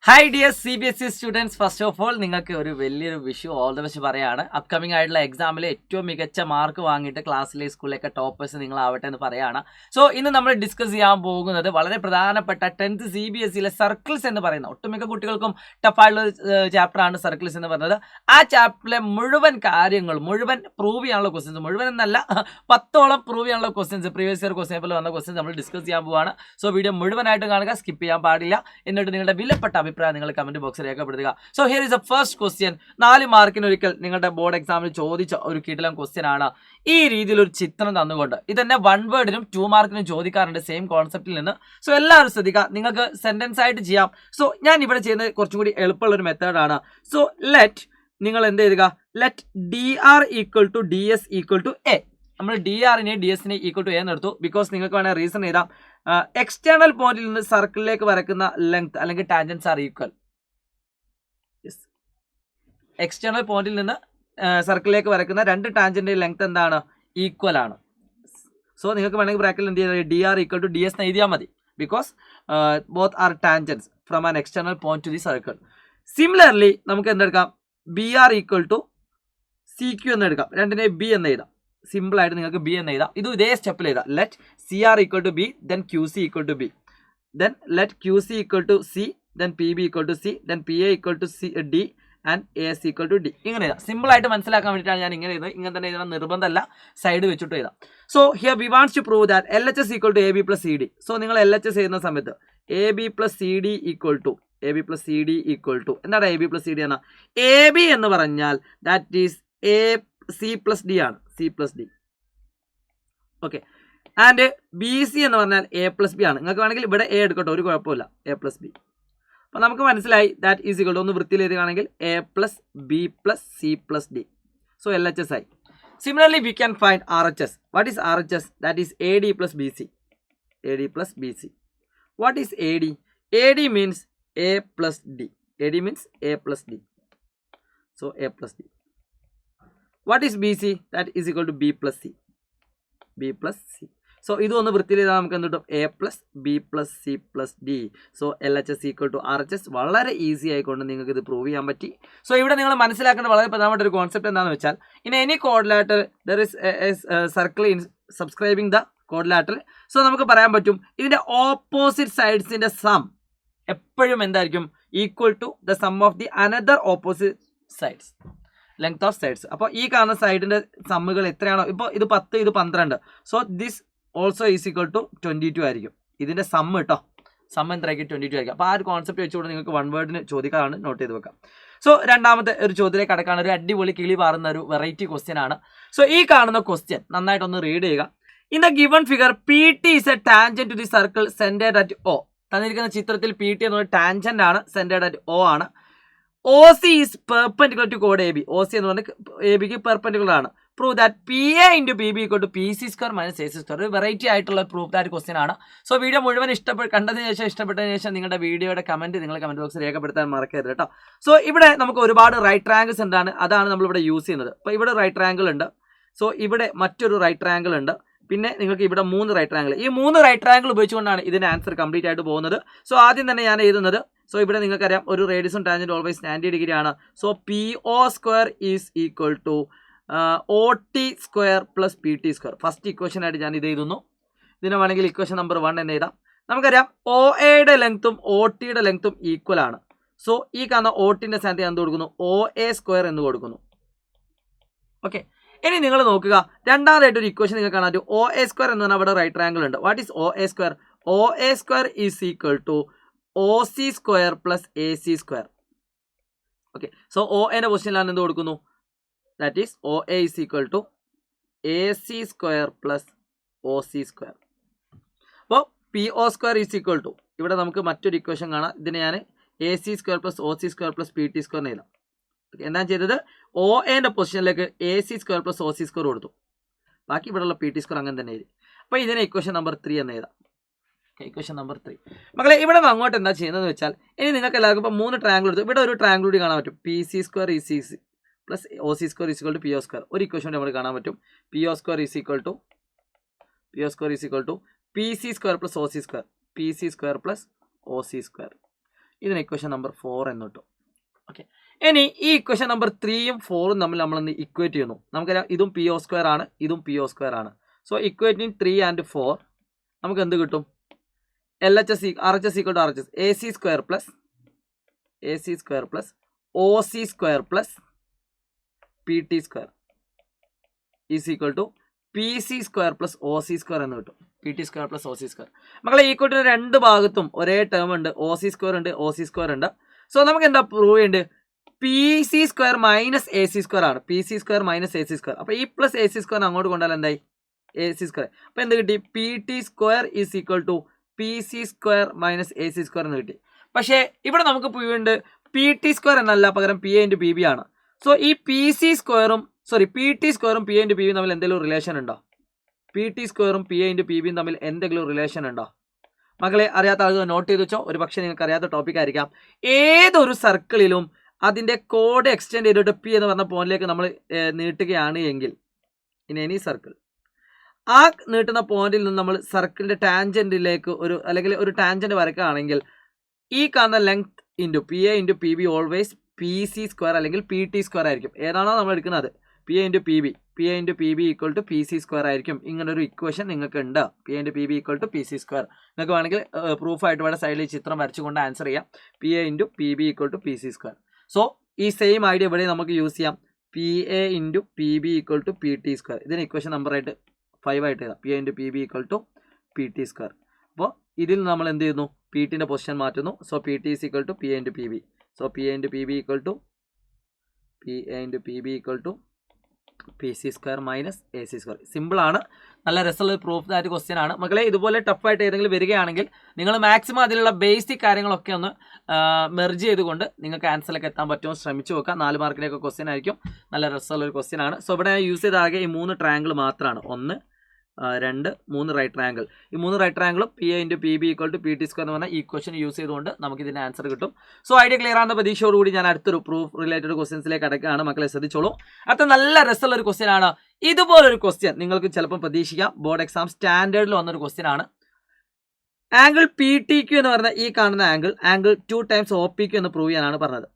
Hi dear CBSE students, first of all നിങ്ങൾക്ക് ഒരു വലിയൊരു വിഷു ഓൾ ദ ബെസ്റ്റ് പറയാണ്. അപ്കമിംഗ് ആയിട്ടുള്ള എക്സാമിൽ ഏറ്റവും മികച്ച മാർക്ക് വാങ്ങിയിട്ട് ക്ലാസ്സിലെ സ്കൂളിലേക്ക് ടോപ്പേഴ്സ് നിങ്ങളാവട്ടെ എന്ന് പറയാണ്. സോ ഇന്ന് നമ്മൾ ഡിസ്കസ് ചെയ്യാൻ പോകുന്നത് വളരെ പ്രധാനപ്പെട്ട 10th CBSEയിലെ സർക്കിൾസ് എന്ന് പറയുന്ന ഒട്ടുമിക്ക കുട്ടികൾക്കും ടഫായിട്ടുള്ള ഒരു ചാപ്റ്ററാണ് സർക്കിൾസ് എന്ന് പറയുന്നത്. ആ ചാപ്റ്ററിലെ മുഴുവൻ കാര്യങ്ങൾ മുഴുവൻ പ്രൂവ് ചെയ്യാനുള്ള ക്വസ്റ്റ്യൻസ്, മുഴുവൻ എന്നല്ല 10ഓളം പ്രൂവ് ചെയ്യാനുള്ള ക്വസ്റ്റ്യൻസ്, പ്രീവിയസ് ഇയർ ക്വസ്റ്റ്യൻ പേപ്പറിൽ വന്ന ക്വസ്റ്റ്യൻസ് നമ്മൾ ഡിസ്കസ് ചെയ്യാൻ പോവാണ്. സോ വീഡിയോ മുഴുവനായിട്ട് കാണുക, സ്കിപ്പ് ചെയ്യാൻ പാടില്ല. എന്നിട്ട് നിങ്ങളുടെ വിലപ്പെട്ട അഭിപ്രായം നിങ്ങൾ കമന്റ് ബോക്സിൽ രേഖപ്പെടുത്തുക. So here is A first question. 4 മാർക്കിന് ഒരിക്കൽ നിങ്ങളുടെ ബോർഡ് എക്സാമിൽ ചോദിച്ച ഒരു കിടിലൻ ക്വസ്റ്റ്യൻ ആണ്. ഈ രീതിയിൽ ഒരു ചിത്രം തന്നുകൊണ്ട് ഇതന്നെ 1 വേർഡിനും 2 മാർക്കിനും ചോദിക്കാറുണ്ട്, സെയിം കോൺസെപ്റ്റിൽ നിന്ന്. സോ എല്ലാവരും ശ്രദ്ധിക്കുക, നിങ്ങൾക്ക് സെന്റൻസ് ആയിട്ട് ചെയ്യാം. സോ ഞാൻ ഇവിടെ ചെയ്യുന്നത് കുറച്ചും കൂടി എളുപ്പമുള്ള ഒരു മെത്തേഡാണ്. സോ ലെറ്റ് നിങ്ങൾ എന്ത് ചെയ്യുക, let DR equal to DS equal to A. നമ്മൾ DRനെ DSനെ ഈക്വൽ ടു A എന്ന് എടുത്തു. ബിക്കോസ് നിങ്ങൾക്ക് വേണമെങ്കിൽ റീസൺ ചെയ്താം. എക്സ്റ്റേണൽ പോയിന്റിൽ നിന്ന് സർക്കിളിലേക്ക് വരക്കുന്ന ലെങ്ത് അല്ലെങ്കിൽ ടാൻജൻസ് ആർ ഈക്വൽ. എക്സ്റ്റേണൽ പോയിന്റിൽ നിന്ന് സർക്കിളിലേക്ക് വരക്കുന്ന 2 ടാൻജന്റ് ലെങ്ത് എന്താണ്, ഈക്വൽ ആണ്. സോ നിങ്ങൾക്ക് വേണമെങ്കിൽ ബ്രാക്കറ്റിൽ എന്ത് ചെയ്യുക, DR ഈക്വൽ ടു DS എഴുതിയാൽ മതി. Because both are tangents from an external point to the circle. Similarly നമുക്ക് എന്തെടുക്കാം, BR ഈക്വൽ ടു CQ എന്ന് എടുക്കാം. രണ്ടിനെ B എന്ന് എഴുതാം. സിമ്പിൾ ആയിട്ട് നിങ്ങൾക്ക് B എന്ന് എഴുതാം. ഇത് ഇതേ സ്റ്റെപ്പിൽ എഴുതാം. Let CR equal to B, then QC equal to B, then let QC equal to C, then PB equal to C, then PA equal to D and AS equal to D. ഇങ്ങനെ എഴുതാം. Simple ആയിട്ട് മനസ്സിലാക്കാൻ വേണ്ടിയിട്ടാണ് ഞാൻ ഇങ്ങനെ എഴുതുന്നത്. ഇങ്ങനെ തന്നെ എഴുതാൻ നിർബന്ധമല്ല, സൈഡ് വെച്ചിട്ട് എഴുതാം. So here we wants to prove that LHS equal to AB plus CD. So നിങ്ങൾ LHS ചെയ്യുന്ന സമയത്ത് AB plus CD equal to എന്താണ് AB പ്ലസ് CD എന്ന AB എന്ന് പറഞ്ഞാൽ that is C plus D ആണ്. C plus D. Okay. And BC എന്ന് പറഞ്ഞാൽ A പ്ലസ് B ആണ്. നിങ്ങൾക്ക് വേണമെങ്കിൽ ഇവിടെ A എടുക്കട്ടെ, ഒരു കുഴപ്പമില്ല. A plus B. അപ്പോൾ നമുക്ക് മനസ്സിലായി ദാറ്റ് ഈസ് ഈക്വൽ ടു, ഒന്ന് വൃത്തിയിൽ എഴുതുകയാണെങ്കിൽ A plus B plus C plus D. So LHS ആയി. Similarly we can find RHS. What is RHS? That is AD plus BC. AD plus BC. What is AD? AD means A plus D. AD means A plus D. So A plus D. What is BC? That is equal to B plus C. B plus C. So ഇതൊന്ന് വൃത്തിയിൽ ചെയ്താൽ നമുക്ക് എന്ത് കിട്ടും, A plus B plus C plus D. So LHS equal to RHS. വളരെ easy ആയിക്കൊണ്ട് നിങ്ങൾക്ക് ഇത് പ്രൂവ് ചെയ്യാൻ പറ്റി. സോ ഇവിടെ നിങ്ങൾ മനസ്സിലാക്കേണ്ട വളരെ പ്രധാനപ്പെട്ട ഒരു കോൺസെപ്റ്റ് എന്താണെന്ന് വെച്ചാൽ, in any quadrilateral there is circle in subscribing the quadrilateral. So നമുക്ക് പറയാൻ പറ്റും ഇതിന്റെ ഓപ്പോസിറ്റ് സൈഡ്സിന്റെ സം എപ്പോഴും എന്തായിരിക്കും, equal to the sum of the another opposite sides, length of sides. അപ്പോൾ ഈ കാണുന്ന സൈഡിന്റെ സമ്മുകൾ എത്രയാണോ, ഇപ്പോൾ ഇത് 10, ഇത് 12. So this also is equal to 22 ആയിരിക്കും. ഇതിന്റെ സമ്മ് കേട്ടോ, സമ്മ് എത്രയായിരിക്കും, 22 ആയിരിക്കും. അപ്പോൾ ആ ഒരു കോൺസെപ്റ്റ് വെച്ചുകൊണ്ട് നിങ്ങൾക്ക് 1 വേർഡിന് ചോദിക്കാതാണ്, നോട്ട് ചെയ്ത് വെക്കാം. സോ രണ്ടാമത്തെ ഒരു ചോദ്യത്തിലേക്ക് കടക്കാണ്. ഒരു അടിപൊളി കിളി പാറുന്ന ഒരു വെറൈറ്റി ക്വസ്റ്റ്യൻ ആണ്. സോ ഈ കാണുന്ന ക്വസ്റ്റ്യൻ നന്നായിട്ടൊന്ന് റീഡ് ചെയ്യുക. In the given figure PT is a tangent to the circle centered at O. തന്നിരിക്കുന്ന ചിത്രത്തിൽ PT എന്ന ടാൻജന്റ് ആണ്, സെന്റേർഡ് അറ്റ് O ആണ്. OC ഈസ് പെർപെൻഡിക്കുലർ ടു കോഡ് AB. OC എന്ന് പറഞ്ഞാൽ ABക്ക് പെർപെൻഡിക്കുലർ ആണ്. Prove that PA into PB equal to PC square minus AC square. ഒരു വെറൈറ്റി ആയിട്ടുള്ള പ്രൂഫ് ദാറ്റ് ക്വസ്റ്റ്യൻ ആണ്. സോ വീഡിയോ മുഴുവൻ കണ്ടതിന് ശേഷം ഇഷ്ടപ്പെട്ടതിന് ശേഷം നിങ്ങളുടെ വീഡിയോയുടെ കമന്റ് നിങ്ങൾ കമന്റ് ബോക്സിൽ രേഖപ്പെടുത്താൻ മറക്കരുത് കേട്ടോ. സോ ഇവിടെ നമുക്ക് ഒരുപാട് റൈറ്റ് ട്രയാങ്കിൾസ് ഉണ്ടാണ്, അതാണ് നമ്മളിവിടെ യൂസ് ചെയ്യുന്നത്. അപ്പോൾ ഇവിടെ റൈറ്റ് ട്രയാങ്കിൾ ഉണ്ട്. സോ ഇവിടെ മറ്റൊരു റൈറ്റ് ട്രയാങ്കിൾ ഉണ്ട്. പിന്നെ നിങ്ങൾക്ക് ഇവിടെ 3 റൈറ്റ് ട്രയാങ്കിൾ. ഈ 3 റൈറ്റ് ട്രയാങ്കിൾ ഉപയോഗിച്ചുകൊണ്ടാണ് ഇതിന്റെ ആൻസർ കംപ്ലീറ്റ് ആയിട്ട് പോകുന്നത്. സോ ആദ്യം തന്നെ ഞാൻ എഴുതുന്നത്, സോ ഇവിടെ നിങ്ങൾക്കറിയാം ഒരു റേഡിയസും ടാൻജന്റ് ഓൾവേസ് 90 ഡിഗ്രി ആണ്. So PO square is equal to OT square plus PT square. First equation ആയിട്ട് ഞാൻ ഇത് എഴുതുന്നു. ഇതിനെ വേണമെങ്കിൽ ഇക്വേഷൻ നമ്പർ 1 എന്ന് എഴുതാം. നമുക്കറിയാം OAയുടെ ലെങ്ത്തും OTയുടെ ലെങ്ത്തും ഈക്വൽ ആണ്. സോ ഈ കാണുന്ന OTന്റെ സ്ഥാനത്ത് ഞാൻ എന്ത് കൊടുക്കുന്നു, OA സ്ക്വയർ എന്ന് കൊടുക്കുന്നു. ഓക്കെ. ഇനി നിങ്ങൾ നോക്കുക, രണ്ടാമതായിട്ട് ഒരു ഇക്വേഷൻ നിങ്ങൾ കാണാൻ പറ്റും. OA സ്ക്വയർ എന്ന് പറഞ്ഞാൽ അവിടെ റൈറ്റ് ട്രയാങ്കിൾ ഉണ്ട്. What is OA square? OA square is equal to OC square plus AC square. Okay. So OAന്റെ പൊസിഷനിലാണ് എന്ത് കൊടുക്കുന്നു, that is OA is equal to AC square plus OC square. അപ്പോൾ PO square is equal to, ഇവിടെ നമുക്ക് മറ്റൊരു equation കാണാം. ഇതിനെ ഞാൻ AC square plus OC square plus PT square എഴുതാം. എന്താണ് ചെയ്തത്, OAന്റെ പൊസിഷനിലേക്ക് AC square plus OC square കൊടുത്തു. ബാക്കി ഇവിടെയുള്ള PT സ്ക്വയർ അങ്ങനെ തന്നെ എഴുതി. അപ്പോൾ ഇതിനെ ഇക്വേഷൻ നമ്പർ 3 എന്ന് എഴുതാം. Equation number 3. മക്കളെ ഇവിടെ അങ്ങോട്ട് എന്താ ചെയ്യുന്നത് വെച്ചാൽ, ഇനി നിങ്ങൾക്ക് എല്ലാവർക്കും ഇപ്പോൾ 3 ട്രയാങ്കിൾ എടുത്തു. ഇവിടെ ഒരു ട്രയാങ്കിൾ കൂടി കാണാൻ പറ്റും. PC square EC plus OC square is equal to PO square. ഒരു ഇക്വേഷൻ നമ്മൾ കാണാൻ പറ്റും. PO square is equal to PC square plus OC square. PC square plus OC square. ഇതിന് ഇക്വേഷൻ നമ്പർ 4 എന്ന് കിട്ടും. ഓക്കെ, ഇനി ഈ ഇക്വേഷൻ നമ്പർ 3യും 4ഉം തമ്മിൽ നമ്മളൊന്ന് ഇക്വേറ്റ് ചെയ്യുന്നു. നമുക്കറിയാം ഇതും PO² ആണ്, ഇതും PO² ആണ്. സോ ഇക്വേറ്റിംഗ് 3 and 4 നമുക്ക് എന്ത് കിട്ടും? RHS equal to RHS AC square plus OC square plus PT square is equal to PC square plus OC square എന്ന് കിട്ടും. PT square plus OC square. മക്കളെ ഈക്വറ്റിന് രണ്ട് ഭാഗത്തും ഒരേ ടേം ഉണ്ട്, OC square ഉണ്ട്, OC square ഉണ്ട്. സോ നമുക്ക് എന്താ പ്രൂവ് ചെയ്യേണ്ടത്? PC square minus AC square ആണ്. PC square minus AC square. അപ്പോൾ ഈ പ്ലസ് AC square അങ്ങോട്ട് കൊണ്ടാൽ എന്തായി? AC square. അപ്പോൾ എന്ത് കിട്ടി? PT square is equal to PC square minus AC square എന്ന് കിട്ടി. പക്ഷേ ഇവിടെ നമുക്ക് പ്രൂവ് ചെയ്യേണ്ടത് PT square എന്നല്ല, പകരം PA into PB ആണ്. സോ ഈ PT സ്ക്വയറും PA into PB തമ്മിൽ എന്തെങ്കിലും റിലേഷൻ ഉണ്ടോ? PT സ്ക്വയറും PA into PB തമ്മിൽ എന്തെങ്കിലും റിലേഷൻ ഉണ്ടോ? മക്കളെ അറിയാത്ത ആളുകൾ നോട്ട് ചെയ്ത് വെച്ചോ. ഒരു പക്ഷേ നിങ്ങൾക്ക് അറിയാത്ത ടോപ്പിക് ആയിരിക്കാം. ഏതൊരു സർക്കിളിലും അതിൻ്റെ കോഡ് എക്സ്റ്റെൻഡ് ചെയ്തിട്ട് P എന്ന് പറഞ്ഞ പോയിന്റിലേക്ക് നമ്മൾ നീട്ടുകയാണ് എങ്കിൽ, ഇൻ എനി സർക്കിൾ, ആ നീട്ടുന്ന പോയിന്റിൽ നിന്ന് നമ്മൾ സർക്കിളിൻ്റെ ടാൻജൻറ്റിലേക്ക് അല്ലെങ്കിൽ ഒരു ടാൻജൻറ്റ് വരയ്ക്കുകയാണെങ്കിൽ ഈ കാണുന്ന length into PA into PB always PC square അല്ലെങ്കിൽ PT സ്ക്വയർ ആയിരിക്കും. ഏതാണോ നമ്മൾ എടുക്കുന്നത്, PA into PB equal to PC square ആയിരിക്കും. ഇങ്ങനൊരു ഇക്വേഷൻ നിങ്ങൾക്ക് ഉണ്ട്. PA into PB equal to PC square. നിങ്ങൾക്ക് വേണമെങ്കിൽ പ്രൂഫായിട്ട് ഇവിടെ സൈഡിൽ ചിത്രം വരച്ചുകൊണ്ട് ആൻസർ ചെയ്യാം. PA into PB equal to PC square. So ഈ സെയിം ഐഡിയ ഇവിടെ നമുക്ക് യൂസ് ചെയ്യാം. PA into PB equal to PT square. ഇതിന് ഇക്വേഷൻ നമ്പറായിട്ട് 5 ആയിട്ട് എഴുതാം. PA into PB equal to PT square. അപ്പോൾ ഇതിൽ നമ്മൾ എന്ത് ചെയ്യുന്നു? PT പൊസിഷൻ മാറ്റുന്നു. So PT is equal to PA into PB. So PA into PB equal to PC square minus AC square. Simple ആണ്, നല്ല രസമുള്ള പ്രൂഫ് ആയിട്ട് ക്വസ്റ്റ്യൻ ആണ്. മക്കളെ ഇതുപോലെ ടഫായിട്ട് ഏതെങ്കിലും വരികയാണെങ്കിൽ നിങ്ങൾ മാക്സിമം അതിലുള്ള ബേസിക് കാര്യങ്ങളൊക്കെ ഒന്ന് മെർജ് ചെയ്തുകൊണ്ട് നിങ്ങൾക്ക് ആൻസറിലേക്ക് എത്താൻ പറ്റുമോ ശ്രമിച്ചു നോക്കാം. 4 മാർക്കിലേക്ക് ക്വസ്റ്റ്യൻ ആയിരിക്കും. നല്ല രസമുള്ള ഒരു ക്വസ്റ്റ്യൻ ആണ്. സോ ഇവിടെ യൂസ് ചെയ്ത ആകെ ഈ 3 ട്രയാങ്കിൾ മാത്രമാണ്. 1, 2, 3 റൈറ്റ് ട്രയാങ്കിൾ. ഈ 3 റൈറ്റ് ട്രയാങ്കിളും PA into PB equal to PT square എന്ന് പറഞ്ഞാൽ ഈക്വേഷൻ യൂസ് ചെയ്തുകൊണ്ട് നമുക്ക് ഇതിൻ്റെ ആൻസർ കിട്ടും. സോ ഐഡിയ ക്ലിയർ ആണെന്ന പ്രതീക്ഷയോടുകൂടി ഞാൻ അടുത്തൊരു പ്രൂഫ് റിലേറ്റഡ് ക്വസ്റ്റ്യൻസിലേക്ക് അടക്കുകയാണ്. മക്കളെ ശ്രദ്ധിച്ചോളൂ. അടുത്ത നല്ല രസമുള്ള ഒരു ക്വസ്റ്റ്യൻ ആണ്. ഇതുപോലൊരു ക്വസ്റ്റ്യൻ നിങ്ങൾക്ക് ചിലപ്പോൾ പ്രതീക്ഷിക്കാം. ബോർഡ് എക്സാം സ്റ്റാൻഡേർഡിൽ വന്നൊരു ക്വസ്റ്റ്യൻ ആണ്. ആംഗിൾ PTQ എന്ന് പറഞ്ഞാൽ ഈ കാണുന്ന ആംഗിൾ 2 times OPQ എന്ന് പ്രൂവ് ചെയ്യാനാണ് പറഞ്ഞത്.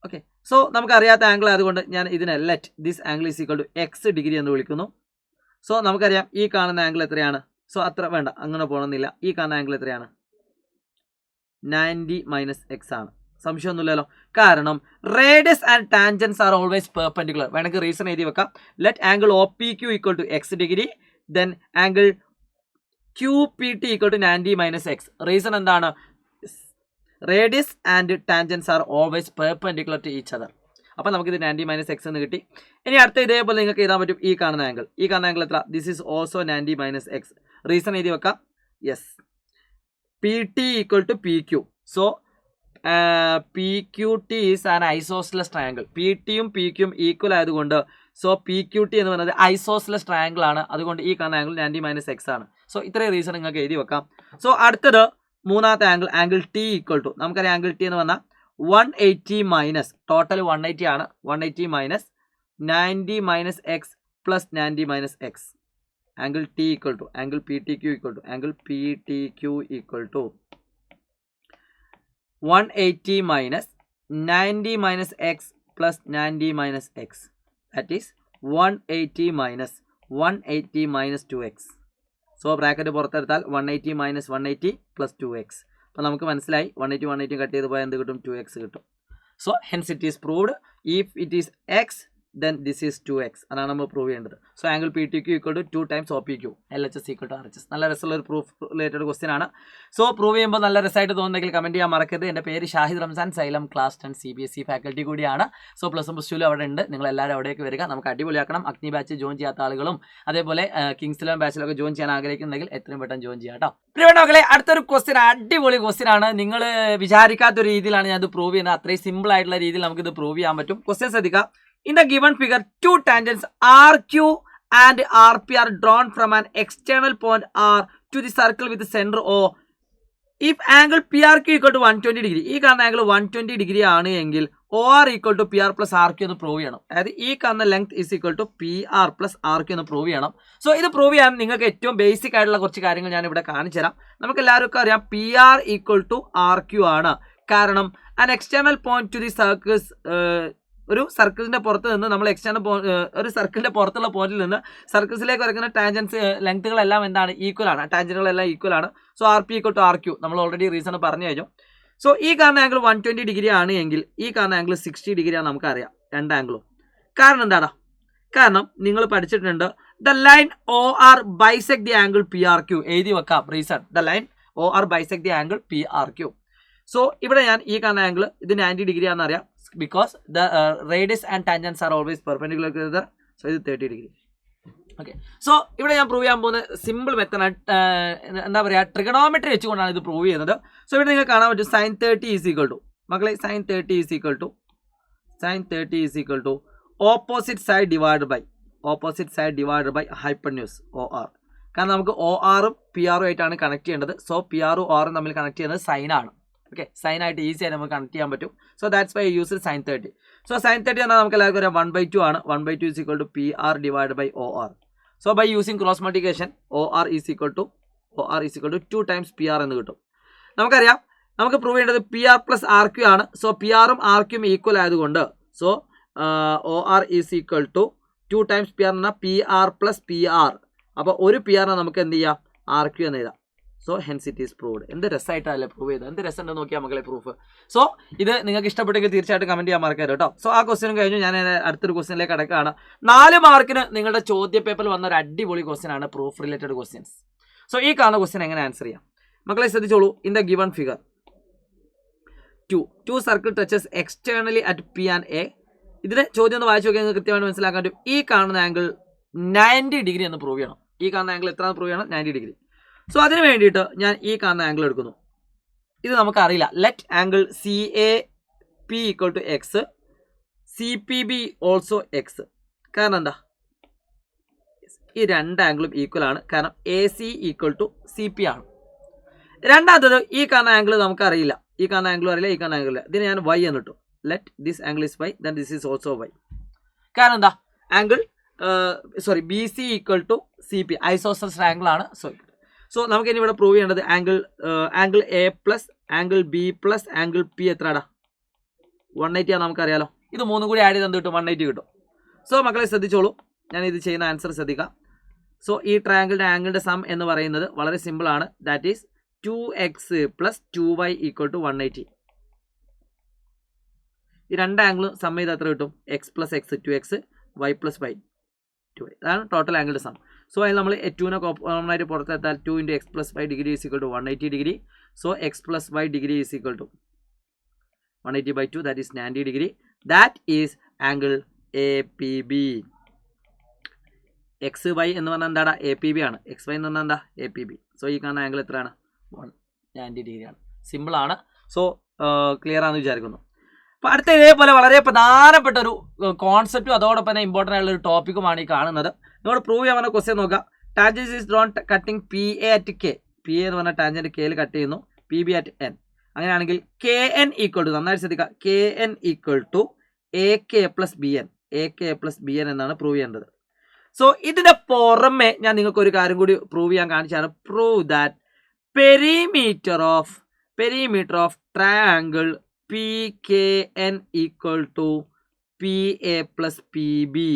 ഓക്കെ, സോ നമുക്കറിയാത്ത ആംഗിൾ ആയതുകൊണ്ട് ഞാൻ ഇതിനെ let this angle is equal to X degree എന്ന് വിളിക്കുന്നു. സോ നമുക്കറിയാം ഈ കാണുന്ന ആംഗിൾ എത്രയാണ്? സോ അത്ര വേണ്ട, അങ്ങനെ പോകണമെന്നില്ല. ഈ കാണുന്ന ആംഗിൾ എത്രയാണ്? 90 മൈനസ് X ആണ്. സംശയമൊന്നുമില്ലല്ലോ. കാരണം radius and tangents are always perpendicular. വേണമെങ്കിൽ റീസൺ എഴുതി വെക്കാം. Let angle OPQ equal to X degree, then angle QPT equal to 90 minus X. Reason എന്താണ്? Radius and tangents are always perpendicular to each other. അപ്പോൾ നമുക്കിത് 90 minus X എന്ന് കിട്ടി. ഇനി അടുത്ത ഇതേപോലെ നിങ്ങൾക്ക് എഴുതാൻ പറ്റും. ഈ കാണുന്ന ആംഗിൾ എത്ര? This is also 90 minus X. Reason എഴുതി വെക്കാം. Yes, PT equal to PQ. So PQT is an isosceles triangle. PTയും PQയും ഈക്വൽ ആയതുകൊണ്ട് സോ PQT എന്ന് പറയുന്നത് ഐസോസ്ലസ് ട്രയാങ്കിൾ ആണ്. അതുകൊണ്ട് ഈ കാണുന്ന ആംഗിൾ 90 മൈനസ് X ആണ്. സോ ഇത്രയും റീസൺ നിങ്ങൾക്ക് എഴുതി വെക്കാം. സോ അടുത്തത് മൂന്നാമത്തെ ആംഗിൾ T ഈക്വൽ ടു, നമുക്കറിയാം ആംഗിൾ T എന്ന് പറഞ്ഞാൽ 180 മൈനസ്, ടോട്ടൽ 180 ആണ്. 180 minus 90 minus X plus 90 minus X. Angle T equal to angle PTQ equal to 180 minus 90 minus X plus 90 minus X. That is 180 minus 2X. So bracket പുറത്തെടുത്താൽ 180 minus 180 plus 2X. അപ്പോൾ നമുക്ക് മനസ്സിലായി 180 cut ചെയ്ത് പോയാൽ എന്ത് കിട്ടും? 2X കിട്ടും. So hence it is proved. If it is X then this is 2X. അതാണ് നമ്മൾ പ്രൂവ് ചെയ്യേണ്ടത്. So angle PTQ equal to 2 times OPQ, LHS equal to RHS. നല്ല രസമുള്ള ഒരു പ്രൂഫ് റിലേറ്റഡ് ക്വസ്റ്റ്യൻ ആണ്. സോ പ്രൂവ് ചെയ്യുമ്പോൾ നല്ല രസമായിട്ട് തോന്നുന്നെങ്കിൽ കമൻറ്റ് ചെയ്യാൻ മറക്കരുത്. എൻ്റെ പേര് Shahid Ramzan, Xylem class 10 CBSE faculty കൂടിയാണ്. സോ പ്ലസ് 1+2 അവിടെ ഉണ്ട്. നിങ്ങൾ എല്ലാവരും അവിടേക്ക് വരിക. നമുക്ക് അടിപൊളിയാക്കണം. അഗ്നി ബാച്ച് ജോയിൻ ചെയ്യാത്ത ആളുകളും അതേപോലെ കിങ്സ് 11 ബാച്ചിലൊക്കെ ജോയിൻ ചെയ്യാൻ ആഗ്രഹിക്കുന്നുണ്ടെങ്കിൽ എത്രയും പെട്ടെന്ന് ജോയിൻ ചെയ്യാം കേട്ടോ. പ്രിയപ്പെട്ട മക്കളെ, അടുത്തൊരു ക്വസ്റ്റ്യൻ, അടിപൊളി ക്വസ്റ്റ്യൻ ആണ്. നിങ്ങൾ വിചാരിക്കാത്ത ഒരു രീതിയിലാണ് ഞാൻ ഇത് പ്രൂവ് ചെയ്യുന്നത്. അത്രയും സിമ്പിൾ ആയിട്ടുള്ള രീതിയിൽ നമുക്കിത് പ്രൂവ് ചെയ്യാൻ പറ്റും. ക്വസ്റ്റ്യൻ ശ്രദ്ധിക്കാം. In the given figure, 2 tangents RQ and RP are drawn from an external point R to the circle with the center O. If angle PRQ equal to 120 degree, ഈ കാണുന്ന angle 120 degree ആണ് എങ്കിൽ OR equal to PR plus RQ എന്ന് prove ചെയ്യണം. അതായത് ഈ കാണുന്ന length is equal to PR plus RQ എന്ന് പ്രൂവ് ചെയ്യണം. സോ ഇത് പ്രൂവ് ചെയ്യാൻ നിങ്ങൾക്ക് ഏറ്റവും ബേസിക് ആയിട്ടുള്ള കുറച്ച് കാര്യങ്ങൾ ഞാൻ ഇവിടെ കാണിച്ചു തരാം. നമുക്ക് എല്ലാവർക്കും അറിയാം PR ഈക്വൽ ടു RQ ആണ്. കാരണം an external point to the circles, ഒരു സർക്കിളിന്റെ പുറത്ത് നിന്ന് നമ്മൾ ഒരു സർക്കിളിന്റെ പുറത്തുള്ള പോയിന്റിൽ നിന്ന് സർക്കിൾസിലേക്ക് വരയ്ക്കുന്ന ടാൻജൻസ് ലെങ്ത്തുകളെല്ലാം എന്താണ് ഈക്വൽ ആണ്, ടാൻജന്റുകളെല്ലാം ഈക്വൽ ആണ്. So R P equal to R Q നമ്മൾ ഓൾറെഡി റീസൺ പറഞ്ഞു കഴിഞ്ഞു. സോ ഈ കാണുന്ന ആംഗിൾ 120 ഡിഗ്രി ആണ് എങ്കിൽ ഈ കാണുന്ന ആംഗിൾ 60 ഡിഗ്രി ആണ് നമുക്കറിയാം, രണ്ട് ആംഗിളും. കാരണം എന്താടാ? കാരണം നിങ്ങൾ പഠിച്ചിട്ടുണ്ട് the line O R bisect the angle P R Q, എഴുതി വെക്കാം reason. The line O R bisect the angle P R Q. So ഇവിടെ ഞാൻ ഈ കാണുന്ന ആംഗിൾ ഇത് 90 ഡിഗ്രി ആണെന്ന് അറിയാം, because the radius and tangents are always perpendicular to each other. So ഇത് 30 ഡിഗ്രി. ഓക്കെ, സോ ഇവിടെ ഞാൻ പ്രൂവ് ചെയ്യാൻ പോകുന്ന സിമ്പിൾ മെത്തേഡ്, എന്താ പറയുക, ട്രിഗണോമെട്രി വെച്ചുകൊണ്ടാണ് ഇത് പ്രൂവ് ചെയ്യുന്നത്. സോ ഇവിടെ നിങ്ങൾക്ക് കാണാൻ പറ്റും sin 30 ഈസ് ഈക്വൽ ടു, മക്കളെ sin 30 is equal to opposite side divide by hypotenuse O R. കാരണം നമുക്ക് ഒ ആറും പി ആറും ആയിട്ടാണ് കണക്ട് ചെയ്യേണ്ടത്. സോ പി ആറും ഒ ആറും തമ്മിൽ കണക്ട് ചെയ്യുന്നത് സൈൻ ആണ്. ഓക്കെ, സൈൻ ആയിട്ട് ഈസി ആയിട്ട് നമുക്ക് കണക്ട് ചെയ്യാൻ പറ്റും. So that's why use sin 30. So sin 30 എന്നാൽ നമുക്ക് എല്ലാവർക്കും ഒരു 1/2 ആണ്. 1/2 is equal to P R divide by O R. So by using cross multiplication O R is equal to 2 times P R എന്ന് കിട്ടും. നമുക്കറിയാം, നമുക്ക് പ്രൂവ് ചെയ്യേണ്ടത് P R plus R Q ആണ്. സോ പി ആറും ആർ ക്യൂം ഈക്വൽ ആയതുകൊണ്ട് so O R is equal to 2 times P R എന്നാൽ P R plus P R. അപ്പോൾ ഒരു പി ആറിനെ നമുക്ക് എന്ത് ചെയ്യാം, ആർ ക്യൂ എന്ന് എഴുതാം. So hence it is proved. എന്ത് രസമായിട്ടല്ലേ പ്രൂവ് ചെയ്തത്, എന്ത് രസം ഉണ്ടെന്ന് നോക്കിയാൽ മക്കളെ പ്രൂഫ്. സോ ഇത് നിങ്ങൾക്ക് ഇഷ്ടപ്പെട്ടെങ്കിൽ തീർച്ചയായിട്ടും കമന്റ് ചെയ്യാൻ മറക്കരുത് കേട്ടോ. സോ ആ ക്വസ്റ്റ്യൻ കഴിഞ്ഞു, ഞാൻ അടുത്തൊരു ക്വസ്റ്റ്യനിലേക്ക് കിടക്കുകയാണ്. 4 മാർക്കിന് നിങ്ങളുടെ ചോദ്യ പേപ്പറിൽ വന്ന ഒരു അടിപൊളി ക്വസ്റ്റ്യൻ ആണ് പ്രൂഫ് റിലേറ്റഡ് ക്വസ്റ്റ്യൻസ്. സോ ഈ കാണുന്ന ക്വസ്റ്റ്യൻ എങ്ങനെ ആൻസർ ചെയ്യാം മക്കളെ ശ്രദ്ധിച്ചോളൂ. In the given figure two circle touches externally at P and A. ഇതിന് ചോദ്യം ഒന്ന് വായിച്ചു നോക്കിയാൽ നിങ്ങൾക്ക് കൃത്യമായിട്ട് മനസ്സിലാക്കാൻ പറ്റും. ഈ കാണുന്ന ആംഗിൾ 90 ഡിഗ്രി എന്ന് പ്രൂവ് ചെയ്യണം. ഈ കാണുന്ന ആംഗിൾ എത്ര പ്രൂവ് ചെയ്യണം, 90 ഡിഗ്രി. സോ അതിന് വേണ്ടിയിട്ട് ഞാൻ ഈ കാണുന്ന ആംഗിൾ എടുക്കുന്നു. ഇത് നമുക്കറിയില്ല. Let angle C A P equal to X, C P B also X. കാരണം എന്താ, ഈ രണ്ട് ആംഗിളും ഈക്വൽ ആണ്. കാരണം A C equal to C P ആണ്. രണ്ടാമത്തത് ഈ കാണുന്ന ആംഗിൾ നമുക്കറിയില്ല, ഈ കാണുന്ന ആംഗിളും അറിയില്ല, ഈ കാണുന്ന ആംഗിൾ ഇല്ല. ഇതിന് ഞാൻ വൈ എന്നിട്ടു. Let this angle is Y, then this is also Y. കാരണം എന്താ, angle B C equal to C P isosceles angle ആണ്. സോ നമുക്കിനി ഇവിടെ പ്രൂവ് ചെയ്യേണ്ടത് angle A plus angle B plus angle P എത്രടാ, 180 ആണ് നമുക്കറിയാലോ. ഇത് മൂന്നും കൂടി ആഡ് ചെയ്ത് എന്ത് കിട്ടും, 180 കിട്ടും. സോ മക്കളെ ശ്രദ്ധിച്ചോളൂ, ഞാൻ ഇത് ചെയ്യുന്ന ആൻസർ ശ്രദ്ധിക്കാം. സോ ഈ ട്രയാങ്കിളിൻ്റെ ആംഗിളിൻ്റെ സം എന്ന് പറയുന്നത് വളരെ സിമ്പിൾ ആണ്. That is 2x plus 2y equal to 180. ഈ രണ്ട് ആംഗിളും സം ചെയ്ത് എത്ര കിട്ടും, X plus X 2x, y plus y 2y. അതാണ് ടോട്ടൽ ആംഗിളിൻ്റെ സം. സോ അതിൽ നമ്മൾ 2നെ കോമൺ ആയിട്ട് പുറത്തെടുത്താൽ 2 × x plus y degree is equal to 180 degree. So X plus y degree is equal to 180/2, that is 90 degree. That is angle A P B. X Y എന്ന് പറഞ്ഞാൽ എന്താടാ, A P B ആണ്. X Y എന്ന് പറഞ്ഞാൽ എന്താ, A P B. So ഈ കാണുന്ന angle എത്രയാണ്, 190 ഡിഗ്രി ആണ്. സിമ്പിൾ ആണ്. സോ ക്ലിയർ ആണെന്ന് വിചാരിക്കുന്നു. അപ്പോൾ അടുത്ത ഇതേപോലെ വളരെ പ്രധാനപ്പെട്ട ഒരു കോൺസെപ്റ്റും അതോടൊപ്പം തന്നെ ഇമ്പോർട്ടൻ്റ് ആയിട്ടുള്ള ഒരു ടോപ്പിക്കുമാണ് ഈ കാണുന്നത്. നിങ്ങൾ പ്രൂവ് ചെയ്യാൻ പറഞ്ഞ ക്വസ്റ്റ്യൻ നോക്കാം. Tangent is drawn cutting P A at K. P A എന്ന് പറഞ്ഞാൽ ടാൻജൻറ്റ് കെയിൽ കട്ട് ചെയ്യുന്നു, പി ബി അറ്റ് എൻ. അങ്ങനെയാണെങ്കിൽ കെ എൻ ഈക്വൽ ടു, നന്നായിട്ട് ശ്രദ്ധിക്കുക, K N equal to A K plus B N. A K plus B N എന്നാണ് prove ചെയ്യേണ്ടത്. So ഇതിന്റെ പുറമെ ഞാൻ നിങ്ങൾക്ക് ഒരു കാര്യം കൂടി പ്രൂവ് ചെയ്യാൻ കാണിച്ചാണ്. Prove that perimeter of triangle P K N equal to P A plus P B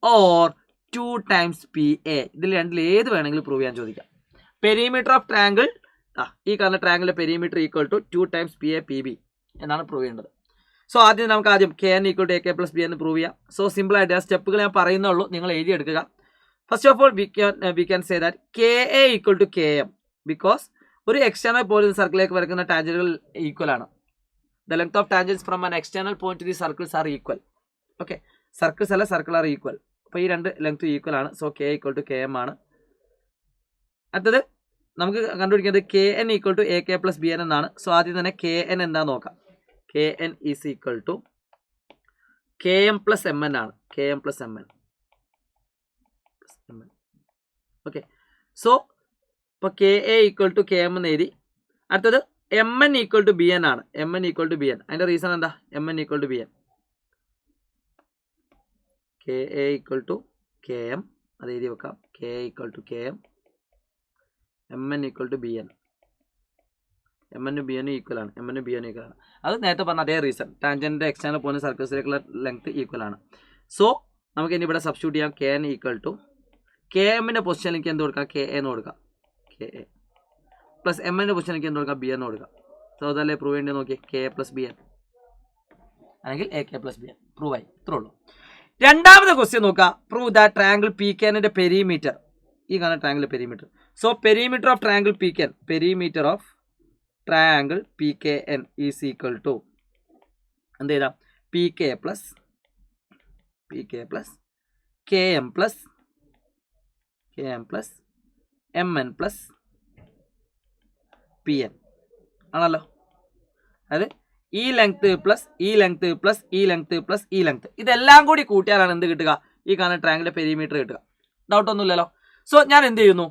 or 2 times P A. ഇതിൽ രണ്ടിൽ ഏത് വേണമെങ്കിലും പ്രൂവ് ചെയ്യാൻ ചോദിക്കാം. പെരിമീറ്റർ ഓഫ് ട്രയാങ്കിൾ, ഈ കാണുന്ന ട്രയാങ്കിളിന്റെ perimeter equal to 2 times P A P B എന്നാണ് പ്രൂവ് ചെയ്യേണ്ടത്. സോ നമുക്ക് ആദ്യം K N equal to A K plus B എന്ന് പ്രൂവ് ചെയ്യാം. സോ സിമ്പിൾ ആയിട്ട് ആ സ്റ്റെപ്പുകൾ ഞാൻ പറയുന്നുള്ളൂ, നിങ്ങൾ എഴുതിയെടുക്കുക. First of all we can say that K A equal to K M, because ഒരു എക്സ്റ്റേണൽ പോയിന്റ് സർക്കിളിലേക്ക് വരയ്ക്കുന്ന ടാൻജന്റുകൾ ഈക്വൽ ആണ്. The length of tangents from an external point to the circles are equal. Okay, circles അല്ല, circle are equal. അപ്പോൾ ഈ രണ്ട് length equal ആണ്. So K equal to K M ആണ്. അടുത്തത് നമുക്ക് കണ്ടുപിടിക്കുന്നത് K N equal to A K plus B N എന്നാണ്. സോ ആദ്യം തന്നെ കെ എൻ എന്താണെന്ന് നോക്കാം. K N is equal to K M plus M N ആണ്. K M plus M N. Okay, so ഇപ്പോൾ K A equal to K M എന്ന് എഴുതി. അടുത്തത് M N equal to B N ആണ്. M N equal to B N. അതിൻ്റെ reason എന്താ, M N equal to B N. K A equal to K M, അത് എഴുതി വെക്കാം. K A equal to K M, M N equal to B N. M എനും B എനും equal ആണ്, M എനും B എനും ഈക്വൽ ആണ്. അത് നേരത്തെ പറഞ്ഞ അതേ റീസൺ, ടാൻജൻ്റെ എക്സ്റ്റേണൽ പോകുന്ന സർക്കിൾസിലേക്കുള്ള ലെങ്ത് ഈക്വൽ ആണ്. സോ നമുക്ക് ഇനി ഇവിടെ സബ്സ്റ്റിറ്റ്യൂട്ട് ചെയ്യാം. K N equal to K എമ്മിൻ്റെ പൊസിഷനിലേക്ക് എന്ത് കൊടുക്കാം, കെ എന്ന് കൊടുക്കാം, കെ എ പ്ലസ് എം എൻ്റെ പൊസിഷനിലേക്ക് എന്ത് കൊടുക്കാം, ബി എന്ന് കൊടുക്കാം. സോ അതല്ലേ പ്രൂവ് ചെയ്യേണ്ടി നോക്കി, K A plus B N അല്ലെങ്കിൽ A K plus B N prove ആയി, ഇത്രേ ഉള്ളൂ. രണ്ടാമത്തെ ക്വസ്റ്റ്യൻ നോക്കാം. Prove that triangle P K എൻ്റെ പെരിമീറ്റർ, ഈ കാണുന്ന triangle perimeter. So perimeter of triangle P K N, perimeter of triangle P K N is equal to എന്ത് ചെയ്താൽ P K plus K M plus M N plus P N ആണല്ലോ. അതായത് ഈ length plus ഈ length plus ഈ length plus ഈ length ഇതെല്ലാം കൂടി കൂട്ടിയാലാണ് എന്ത് കിട്ടുക, ഈ കാണുന്ന ട്രയാങ്കിളിൻ്റെ പെരിമീറ്റർ കിട്ടുക. ഡൗട്ടൊന്നുമില്ലല്ലോ. സോ ഞാൻ എന്ത് ചെയ്യുന്നു,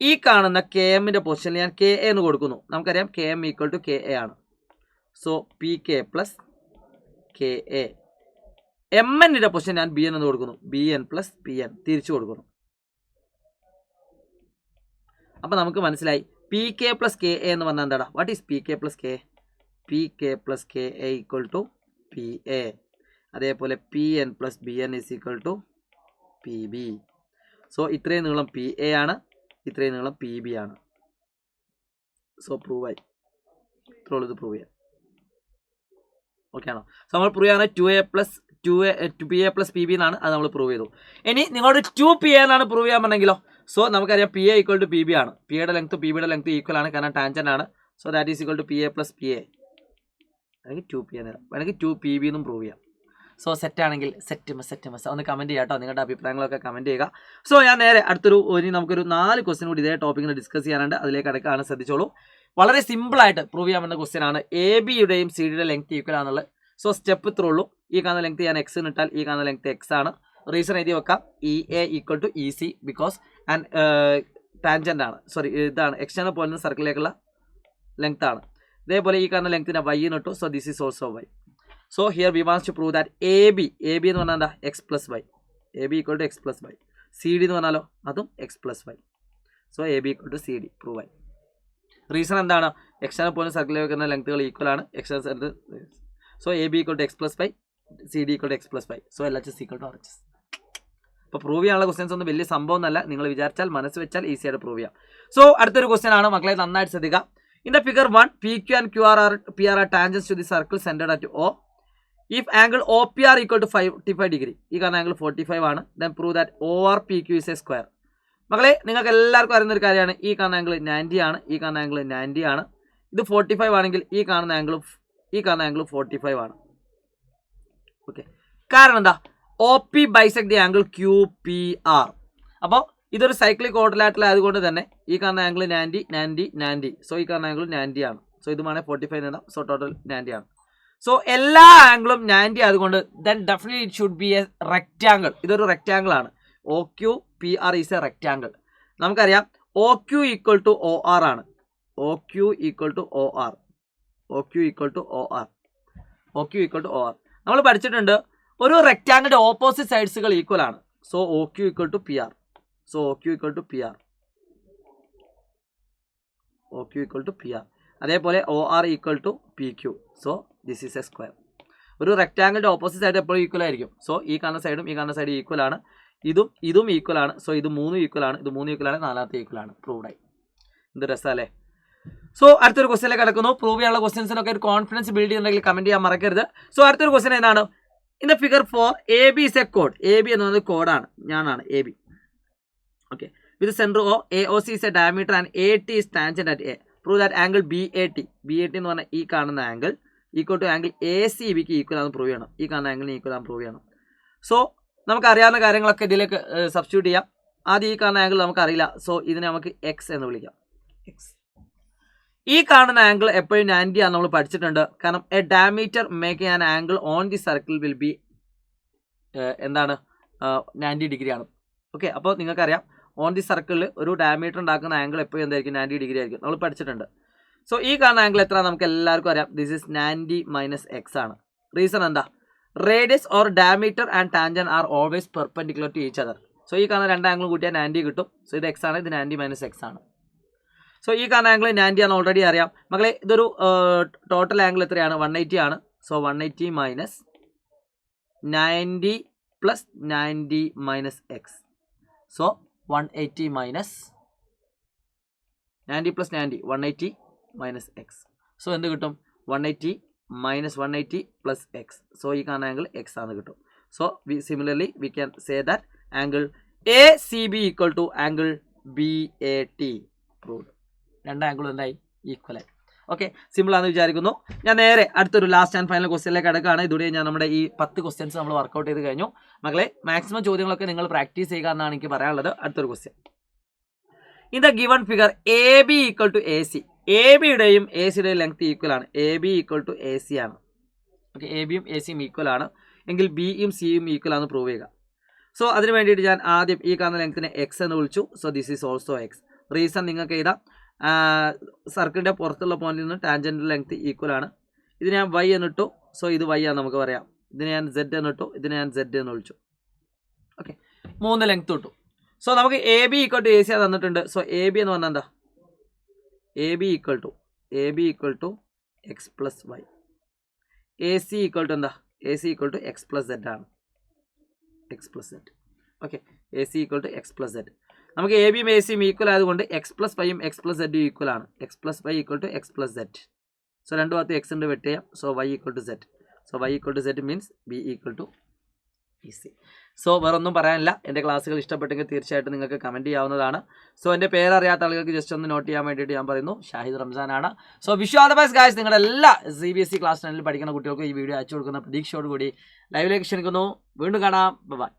ഈ കാണുന്ന കെ എമ്മിൻ്റെ പൊസിഷനിൽ ഞാൻ കെ എന്ന് കൊടുക്കുന്നു. നമുക്കറിയാം K M equal to K A ആണ്. So P K plus K A. M എന്നിൻ്റെ പൊസിഷൻ ഞാൻ ബി എൻ എന്ന് കൊടുക്കുന്നു, B N plus P N തിരിച്ചു കൊടുക്കുന്നു. അപ്പം നമുക്ക് മനസ്സിലായി P K plus K A എന്ന് പറഞ്ഞാൽ എന്താടാ, what is P K plus K? P K plus K A equal to P A. അതേപോലെ P N plus B N is equal to P B. So ഇത്രയും നീളം P A ആണ്, ഇത്രയും നീളം P B ആണ്. സോ പ്രൂവ് ആയി, ഇത്രയുള്ളൂ ഇത് പ്രൂവ് ചെയ്യാം. ഓക്കെ ആണോ? സോ നമ്മൾ പ്രൂവ് ചെയ്യാൻ two P A plus P B എന്നാണ്, അത് നമ്മൾ പ്രൂവ് ചെയ്തു. ഇനി നിങ്ങളോട് 2 PA എന്നാണ് പ്രൂവ് ചെയ്യാൻ പറഞ്ഞെങ്കിലോ, സോ നമുക്കറിയാം P A equal to P B ആണ്. പി യുടെ ലെങ്ത് പി ബിയുടെ ലെങ്ത് ഈക്വൽ ആണ്, കാരണം ടാൻജന്റ് ആണ്. So that is equal to P A plus P A, അല്ലെങ്കിൽ 2 PA വേണമെങ്കിൽ 2 PB എന്നും പ്രൂവ് ചെയ്യാം. സോ സെറ്റ് ആണെങ്കിൽ സെറ്റ് ഒന്ന് കമൻറ്റ് ചെയ്യാം കേട്ടോ, നിങ്ങളുടെ അഭിപ്രായങ്ങളൊക്കെ കമൻറ്റ് ചെയ്യുക. സോ ഞാൻ നേരെ ഇനി നമുക്കൊരു 4 ക്വസ്റ്റ്യൻ കൂടി ഇതേ ടോപ്പിക്കിന് ഡിസ്കസ് ചെയ്യാനുണ്ട്, അതിലേക്ക് അടക്കാണ്, ശ്രദ്ധിച്ചോളൂ. വളരെ സിമ്പിളായിട്ട് പ്രൂവ് ചെയ്യാമെന്ന ക്വസ്റ്റ്യൻ ആണ്. എ ബിയുടെയും സി ഡിയുടെ ലെങ്ത് ഈക്വൽ ആണെന്നുള്ളത്. സോ സ്റ്റെപ്പ് ഇത്രേ ഉള്ളൂ. ഈ കാണുന്ന ലെങ്ത് ഞാൻ എക്സ് ഇട്ടാൽ ഈ കാണുന്ന ലെങ്ത് എക്സ് ആണ്. റീസൺ എഴുതി വെക്കാം, E A equal to E C because and tangent ആണ്, സോറി ഇതാണ് എക്സ്റ്റേണൽ പോയിന്റ് സർക്കിളിലേക്കുള്ള ലെങ്ത് ആണ്. ഇതേപോലെ ഈ കാണുന്ന ലെങ്ത്തിനെ വൈ എന്ന് ഇട്ടു. So this is also Y. So here we wants to prove that A B എന്ന് പറഞ്ഞാൽ എന്താ, X plus Y. A B equal to X plus Y. C D എന്ന് പറഞ്ഞാലോ അതും X plus Y. So A B equal to C D prove ആയി. Reason എന്താണ്, external point സർക്കിളിലേക്ക് വരുന്ന ലെങ്ത്തുകൾ ഈക്വൽ ആണ്. External so A B equal to X plus Y, C D equal to X plus Y. So L H S equal to R H S. അപ്പോൾ prove ചെയ്യാനുള്ള questions ഒന്നും വലിയ സംഭവം എന്നല്ല, നിങ്ങൾ വിചാരിച്ചാൽ മനസ്സ് വെച്ചാൽ ഈസി ആയിട്ട് പ്രൂവ് ചെയ്യാം. സോ അടുത്തൊരു ക്വസ്റ്റ്യൻ ആണ് മക്കളെ, നന്നായിട്ട് ശ്രദ്ധിക്കുക. In the figure 1 P Q and Q R P R R tangents to the circle centred at O. If angle O P R equal to 45 degree, ഈ കാണുന്ന ആംഗിൾ 45 ആണ്. Then prove that O R P Q is a square. മക്കളെ നിങ്ങൾക്ക് എല്ലാവർക്കും അറിയുന്ന ഒരു കാര്യമാണ്, ഈ കാണുന്ന ആംഗിൾ 90 ആണ്, ഈ കാണുന്ന ആംഗിൾ 90 ആണ്. ഇത് 45 ആണെങ്കിൽ ഈ കാണുന്ന ആംഗിൾ 45 ആണ്. ഓക്കെ, കാരണം എന്താ, O P bisect the angle Q P R. അപ്പോൾ ഇതൊരു സൈക്ലിക് ക്വാഡ്രിലാറ്ററൽ ആയതുകൊണ്ട് തന്നെ ഈ കാണുന്ന ആംഗിൾ 90. സോ ഈ കാണുന്ന ആംഗിൾ 90 ആണ്. സോ ഇതുമാണ് 45 എന്ന. സോ ടോട്ടൽ 90 ആണ്. സോ എല്ലാ ആംഗിളും 90 ആയതുകൊണ്ട് then definitely it should be a rectangle. ഇതൊരു റെക്റ്റാങ്കിൾ ആണ്. O Q P R is a rectangle. നമുക്കറിയാം O Q equal to O R ആണ്. O Q equal to O R. നമ്മൾ പഠിച്ചിട്ടുണ്ട് ഒരു റെക്റ്റാങ്കിളിന്റെ ഓപ്പോസിറ്റ് സൈഡ്സുകൾ ഈക്വൽ ആണ്. So O Q equal to P R. അതേപോലെ O R equal to P Q. So this is a square. ഒരു റെക്റ്റാങ്കിളിന്റെ ഓപ്പോസിറ്റ് സൈഡ് എപ്പോഴും ഈക്വൽ ആയിരിക്കും. സോ ഈ കാണുന്ന സൈഡും ഈ കാണുന്ന സൈഡും ഈക്വൽ ആണ്. ഇതും ഈക്വൽ ആണ്. സോ ഇത് 3 ഈക്വൽ ആണ്, ഇത് 3 ഈക്വൽ ആണ്, 4ാമത്തെ ഈക്വൽ ആണ്. പ്രൂവ്ഡ് ആയി. എന്ത് രസമല്ലേ? സോ അടുത്തൊരു ക്വസ്റ്റ്യനിലേക്ക് കിടക്കുന്നു. പ്രൂവ് ചെയ്യാനുള്ള ക്വസ്റ്റ്യൻസിനൊക്കെ ഒരു കോൺഫിഡൻസ് ബിൽഡ് ചെയ്യുന്നുണ്ടെങ്കിൽ കമന്റ് ചെയ്യാൻ മറക്കരുത്. സോ അടുത്തൊരു ക്വസ്റ്റ്യൻ ഏതാണ്, in the figure 4 A B is a കോഡ്. എ ബി എന്ന് പറയുന്നത് കോഡാണ്, ഞാനാണ് A B. Okay, with center O A O C is a diameter and A T is tangent at A. Prove that angle B A T എന്ന് പറഞ്ഞാൽ ഈ കാണുന്ന angle equal to angle A C ബിക്ക് equal ആണെന്ന് prove ചെയ്യണം. ഈ കാണുന്ന ആംഗിളിന് ഈക്വൽ ആണെന്ന് പ്രൂവ് ചെയ്യണം. സോ നമുക്ക് അറിയാവുന്ന കാര്യങ്ങളൊക്കെ ഇതിലേക്ക് സബ്സ്റ്റിറ്റ്യൂട്ട് ചെയ്യാം. ആദ്യം ഈ കാണുന്ന ആംഗിൾ നമുക്കറിയില്ല. സോ ഇതിനെ നമുക്ക് എക്സ് എന്ന് വിളിക്കാം. എക്സ്. ഈ കാണുന്ന ആംഗിൾ എപ്പോഴും 90 ആണ്, നമ്മൾ പഠിച്ചിട്ടുണ്ട്. കാരണം A diameter making an angle on the circle will be എന്താണ് 90 ഡിഗ്രി ആണ്. ഓക്കെ, അപ്പോൾ നിങ്ങൾക്കറിയാം ഓൺ ദി സർക്കിളിൽ ഒരു ഡയമീറ്റർ ഉണ്ടാക്കുന്ന ആംഗിൾ എപ്പോഴും എന്തായിരിക്കും, 90 ഡിഗ്രി ആയിരിക്കും. നമ്മൾ പഠിച്ചിട്ടുണ്ട്. സോ ഈ കാണുന്ന ആംഗിൾ എത്ര നമുക്ക് എല്ലാവർക്കും അറിയാം. ദിസ് ഈസ് 90 മൈനസ് എക്സ് ആണ്. റീസൺ എന്താ, radius or diameter and tangent are always perpendicular to each other. So ഈ കാണുന്ന രണ്ട് ആംഗിൾ കൂട്ടിയാൽ 90 കിട്ടും. സോ ഇത് എക്സ് ആണ്, ഇത് 90 മൈനസ് എക്സ് ആണ്. സോ ഈ കാണുന്ന ആംഗിൾ 90 ആണ് ഓൾറെഡി അറിയാം മക്കളെ. ഇതൊരു ടോട്ടൽ ആംഗിൾ എത്രയാണ് 180 ആണ്. So 180 minus 90 plus 90 minus X. So 180 minus 90 plus 90 180 minus X. So എന്ത് കിട്ടും 180 മൈനസ് 180 പ്ലസ് എക്സ്. സോ ഈ കാണുന്ന ആംഗിൾ എക്സ് ആണ് കിട്ടും. So similarly we can say that angle A C B equal to angle B A T proved. രണ്ട് ആംഗിളും എന്തായി ഈക്വലായി. Okay, simple ആണെന്ന് വിചാരിക്കുന്നു. ഞാൻ നേരെ അടുത്തൊരു ലാസ്റ്റ് ആൻഡ് ഫൈനൽ ക്വസ്റ്റ്യനിലേക്ക് കിടക്കുകയാണ്. ഇതോടെ ഞാൻ നമ്മുടെ ഈ 10 ക്വസ്റ്റ്യൻസ് നമ്മൾ വർക്കൗട്ട് ചെയ്ത് കഴിഞ്ഞു മക്കളെ. മാക്സിമം ചോദ്യങ്ങളൊക്കെ നിങ്ങൾ പ്രാക്ടീസ് ചെയ്യുക എന്നാണ് എനിക്ക് പറയാനുള്ളത്. അടുത്തൊരു question. In the given figure A B equal to A C. A ബിയുടെയും എ സിയുടെയും ലെങ്ത് ഈക്വൽ ആണ്. A B equal to A C ആണ്. ഓക്കെ, എ ബിയും എ സിയും ഈക്വൽ ആണ് എങ്കിൽ ബിയും സിയും ഈക്വൽ ആണെന്ന് പ്രൂവ് ചെയ്യുക. സോ അതിന് വേണ്ടിയിട്ട് ഞാൻ ആദ്യം ഈ കാണുന്ന ലെങ്ത്തിനെ എക്സ് എന്ന് വിളിച്ചു. So this is also X. Reason നിങ്ങൾക്ക് എഴുതാം, സർക്കിളിൻ്റെ പുറത്തുള്ള പോയിന്റിൽ നിന്ന് ടാൻജൻ്റ് ലെങ്ത് ഈക്വൽ ആണ്. ഇത് ഞാൻ വൈ എന്നിട്ടു. സോ ഇത് വൈ ആണ് നമുക്ക് പറയാം. ഇതിനെ ഞാൻ സെഡ് എന്നിട്ടു. ഇതിനെ ഞാൻ സെഡ് എന്ന് വിളിച്ചു. ഓക്കെ, 3 ലെങ്ത് കിട്ടും. സോ നമുക്ക് A B equal to A C തന്നിട്ടുണ്ട്. സോ എ ബി എന്ന് പറഞ്ഞാൽ എന്താ, A B equal to X plus Y. A C equal to എന്താ, A C equal to X plus Z ആണ്. X plus Z. Okay, A C equal to X plus Z. നമുക്ക് A ബിയും A സിയും equal ആയതുകൊണ്ട് X plus വൈയും X plus സെഡും equal ആണ്. X plus Y equal to X plus Z. So രണ്ട് ഭാഗത്ത് എക്സ് ഉണ്ട്, വെട്ട് ചെയ്യാം. So Y equal to Z. So Y equal to Z means B equal to E C. So വേറെ ഒന്നും പറയാനില്ല. എൻ്റെ ക്ലാസ്സുകൾ ഇഷ്ടപ്പെട്ടെങ്കിൽ തീർച്ചയായിട്ടും നിങ്ങൾക്ക് കമൻറ്റ് ചെയ്യാവുന്നതാണ്. സോ എൻ്റെ പേരറിയാത്ത ആളുകൾക്ക് ജസ്റ്റ് ഒന്ന് നോട്ട് ചെയ്യാൻ വേണ്ടിയിട്ട് ഞാൻ പറയുന്നു, ഷാഹിദ് റംസാനാണ്. So wish all the best guys. നിങ്ങളുടെ എല്ലാ CBSE ക്ലാസ് 9 പഠിക്കുന്ന കുട്ടികൾക്ക് ഈ വീഡിയോ അയച്ചു കൊടുക്കുന്ന പ്രതീക്ഷയോടുകൂടി ലൈവിലേക്ക് ക്ഷണിക്കുന്നു. വീണ്ടും കാണാം. ബൈ.